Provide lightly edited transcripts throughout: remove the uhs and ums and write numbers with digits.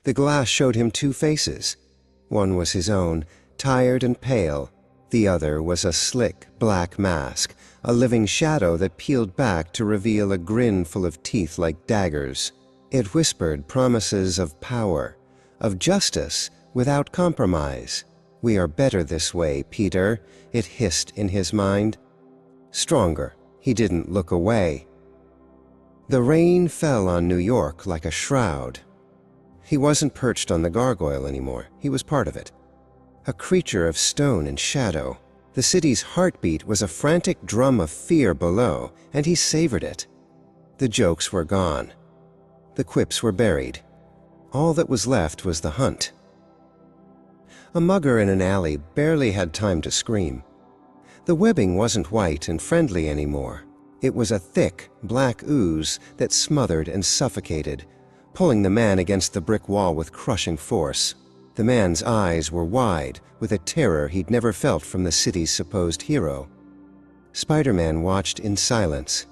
The glass showed him two faces. One was his own, tired and pale. The other was a slick, black mask, a living shadow that peeled back to reveal a grin full of teeth like daggers. It whispered promises of power, of justice without compromise. "We are better this way, Peter," it hissed in his mind. Stronger. He didn't look away. The rain fell on New York like a shroud. He wasn't perched on the gargoyle anymore. He was part of it. A creature of stone and shadow. The city's heartbeat was a frantic drum of fear below, and he savored it. The jokes were gone. The quips were buried. All that was left was the hunt. A mugger in an alley barely had time to scream. The webbing wasn't white and friendly anymore. It was a thick, black ooze that smothered and suffocated, pulling the man against the brick wall with crushing force. The man's eyes were wide, with a terror he'd never felt from the city's supposed hero. Spider-Man watched in silence.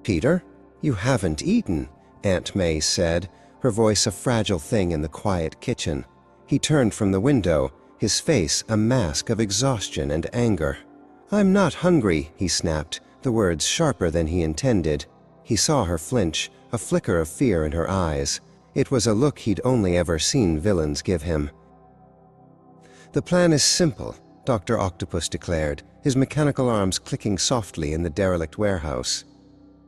"Peter, you haven't eaten," Aunt May said, her voice a fragile thing in the quiet kitchen. He turned from the window, his face a mask of exhaustion and anger. "I'm not hungry," he snapped, the words sharper than he intended. He saw her flinch, a flicker of fear in her eyes. It was a look he'd only ever seen villains give him. "The plan is simple," Dr. Octopus declared, his mechanical arms clicking softly in the derelict warehouse.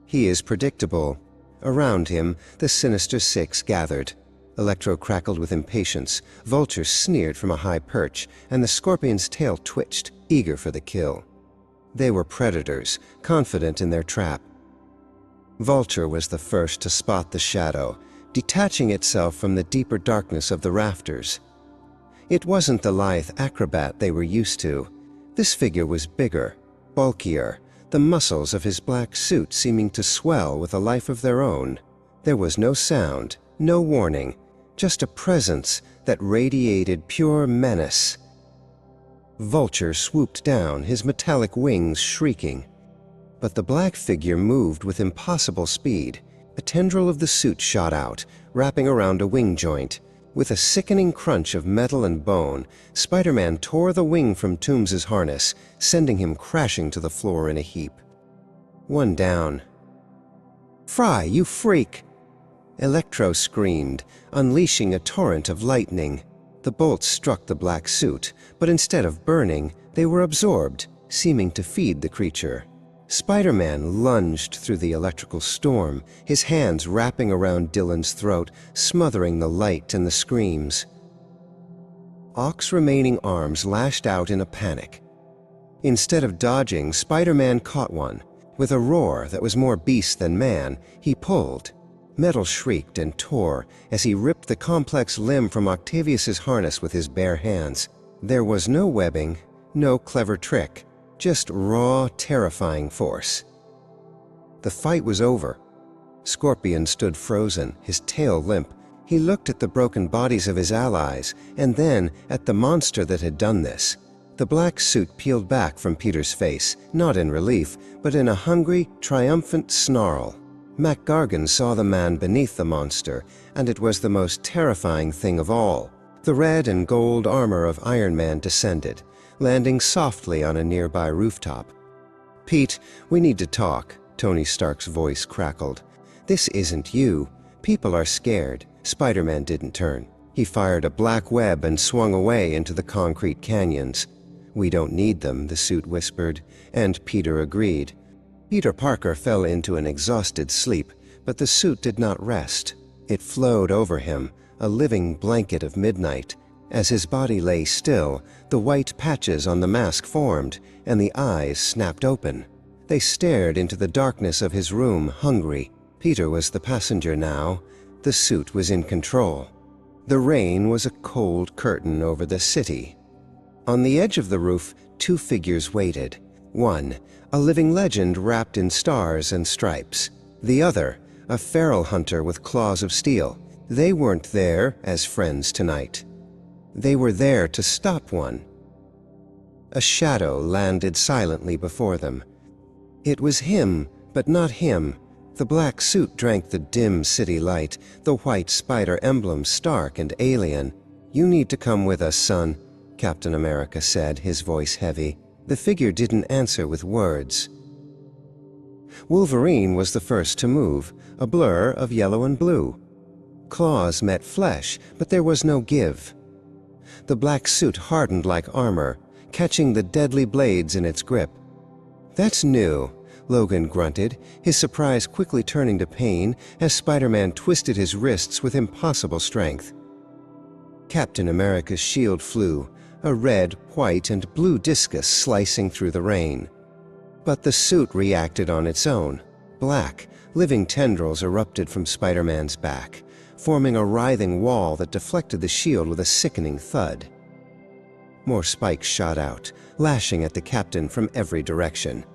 "He is predictable." Around him, the Sinister Six gathered. Electro crackled with impatience, Vulture sneered from a high perch, and the Scorpion's tail twitched, eager for the kill. They were predators, confident in their trap. Vulture was the first to spot the shadow, detaching itself from the deeper darkness of the rafters. It wasn't the lithe acrobat they were used to. This figure was bigger, bulkier, the muscles of his black suit seeming to swell with a life of their own. There was no sound, no warning, just a presence that radiated pure menace. Vulture swooped down, his metallic wings shrieking. But the black figure moved with impossible speed. A tendril of the suit shot out, wrapping around a wing joint. With a sickening crunch of metal and bone, Spider-Man tore the wing from Toombs's harness, sending him crashing to the floor in a heap. One down. "Fry, you freak!" Electro screamed, unleashing a torrent of lightning. The bolts struck the black suit, but instead of burning, they were absorbed, seeming to feed the creature. Spider-Man lunged through the electrical storm, his hands wrapping around Dylan's throat, smothering the light and the screams. Ock's remaining arms lashed out in a panic. Instead of dodging, Spider-Man caught one. With a roar that was more beast than man, he pulled. Metal shrieked and tore as he ripped the complex limb from Octavius's harness with his bare hands. There was no webbing, no clever trick. Just raw, terrifying force. The fight was over. Scorpion stood frozen, his tail limp. He looked at the broken bodies of his allies, and then at the monster that had done this. The black suit peeled back from Peter's face, not in relief, but in a hungry, triumphant snarl. MacGargan saw the man beneath the monster, and it was the most terrifying thing of all. The red and gold armor of Iron Man descended, landing softly on a nearby rooftop. "Pete, we need to talk," Tony Stark's voice crackled. "This isn't you. People are scared." Spider-Man didn't turn. He fired a black web and swung away into the concrete canyons. "We don't need them," the suit whispered, and Peter agreed. Peter Parker fell into an exhausted sleep, but the suit did not rest. It flowed over him, a living blanket of midnight. As his body lay still, the white patches on the mask formed, and the eyes snapped open. They stared into the darkness of his room, hungry. Peter was the passenger now. The suit was in control. The rain was a cold curtain over the city. On the edge of the roof, two figures waited. One, a living legend wrapped in stars and stripes. The other, a feral hunter with claws of steel. They weren't there as friends tonight. They were there to stop one. A shadow landed silently before them. It was him, but not him. The black suit drank the dim city light, the white spider emblem stark and alien. "You need to come with us, son," Captain America said, his voice heavy. The figure didn't answer with words. Wolverine was the first to move, a blur of yellow and blue. Claws met flesh, but there was no give. The black suit hardened like armor, catching the deadly blades in its grip. "That's new," Logan grunted, his surprise quickly turning to pain as Spider-Man twisted his wrists with impossible strength. Captain America's shield flew, a red, white, and blue discus slicing through the rain. But the suit reacted on its own. Black, living tendrils erupted from Spider-Man's back, forming a writhing wall that deflected the shield with a sickening thud. More spikes shot out, lashing at the captain from every direction.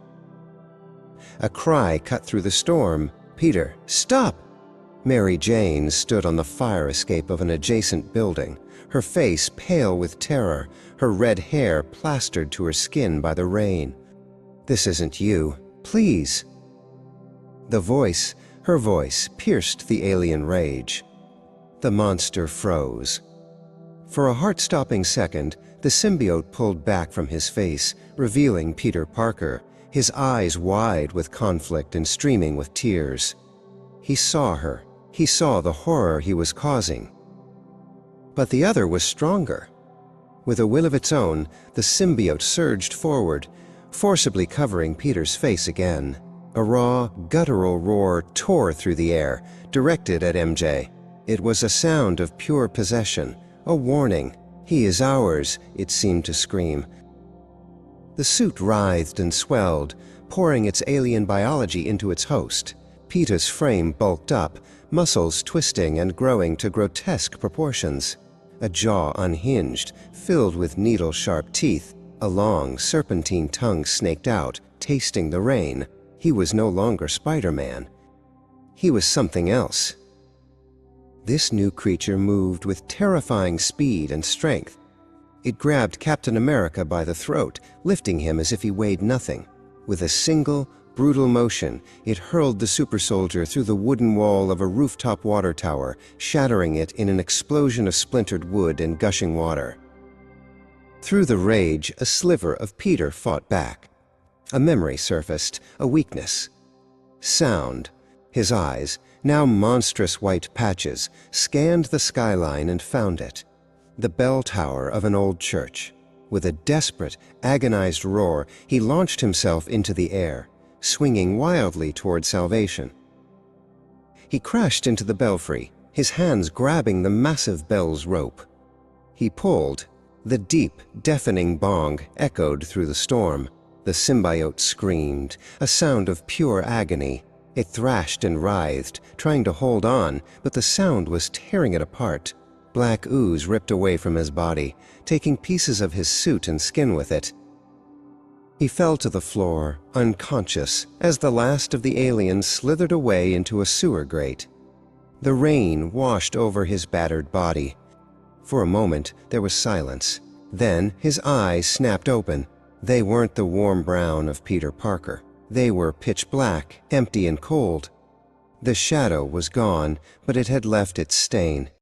A cry cut through the storm. "Peter, stop!" Mary Jane stood on the fire escape of an adjacent building, her face pale with terror, her red hair plastered to her skin by the rain. "This isn't you. Please." Her voice, pierced the alien rage. The monster froze. For a heart-stopping second, the symbiote pulled back from his face, revealing Peter Parker, his eyes wide with conflict and streaming with tears. He saw her. He saw the horror he was causing. But the other was stronger. With a will of its own, the symbiote surged forward, forcibly covering Peter's face again. A raw, guttural roar tore through the air, directed at MJ. It was a sound of pure possession, a warning. "He is ours," it seemed to scream. The suit writhed and swelled, pouring its alien biology into its host. Peter's frame bulked up, muscles twisting and growing to grotesque proportions. A jaw unhinged, filled with needle-sharp teeth. A long, serpentine tongue snaked out, tasting the rain. He was no longer Spider-Man. He was something else. This new creature moved with terrifying speed and strength. It grabbed Captain America by the throat, lifting him as if he weighed nothing. With a single, brutal motion, it hurled the super soldier through the wooden wall of a rooftop water tower, shattering it in an explosion of splintered wood and gushing water. Through the rage, a sliver of Peter fought back. A memory surfaced, a weakness. Sound. His eyes, now monstrous white patches, scanned the skyline and found it. The bell tower of an old church. With a desperate, agonized roar, he launched himself into the air, swinging wildly toward salvation. He crashed into the belfry, his hands grabbing the massive bell's rope. He pulled. The deep, deafening bong echoed through the storm. The symbiote screamed, a sound of pure agony. It thrashed and writhed, trying to hold on, but the sound was tearing it apart. Black ooze ripped away from his body, taking pieces of his suit and skin with it. He fell to the floor, unconscious, as the last of the aliens slithered away into a sewer grate. The rain washed over his battered body. For a moment, there was silence. Then his eyes snapped open. They weren't the warm brown of Peter Parker. They were pitch black, empty and cold. The shadow was gone, but it had left its stain.